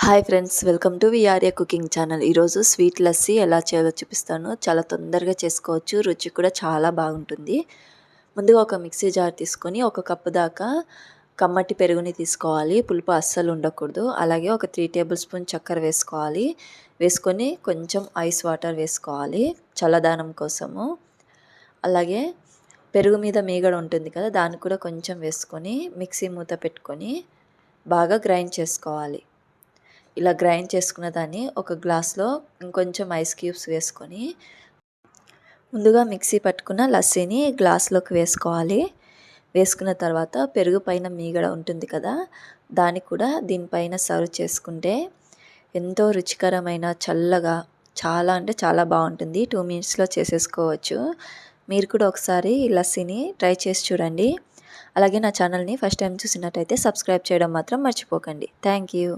Hi friends, welcome to VRA cooking channel. ఈరోజు sweet lassi ఎలా చేయాలో చూపిస్తాను. చాలా తొందరగా చేసుకోవచ్చు, రుచి కూడా చాలా బాగుంటుంది. ముందుగా ఒక మిక్సీ జార్ తీసుకొని 1 కప్పు దాకా కమ్మటి పెరుగుని తీసుకోవాలి. పులుపు అస్సలు ఉండకూడదు. అలాగే ఒక 3 టేబుల్ స్పూన్ చక్కెర వేసుకోవాలి. వేసుకొని కొంచెం ఐస్ వాటర్ వేసుకోవాలి చల్లదనం కోసము. అలాగే పెరుగు మీద మీగడ ఉంటుంది కదా, దాన్ని కూడా కొంచెం వేసుకొని మిక్సీ మూత పెట్టుకొని బాగా గ్రైండ్ చేసుకోవాలి. ఇలా గ్రైండ్ చేసుకున్న దాన్ని ఒక గ్లాస్లో ఇంకొంచెం ఐస్ క్యూబ్స్ వేసుకొని ముందుగా మిక్సీ పట్టుకున్న లస్సీని గ్లాస్లోకి వేసుకోవాలి. వేసుకున్న తర్వాత పెరుగు పైన మీగడ ఉంటుంది కదా, దాన్ని కూడా దీనిపైన సర్వ్ చేసుకుంటే ఎంతో రుచికరమైన చల్లగా చాలా అంటే చాలా బాగుంటుంది. 2 మినిట్స్లో చేసేసుకోవచ్చు. మీరు కూడా ఒకసారి ఈ లస్సీని ట్రై చేసి చూడండి. అలాగే నా ఛానల్ని ఫస్ట్ టైం చూసినట్టయితే సబ్స్క్రైబ్ చేయడం మాత్రం మర్చిపోకండి. Thank you.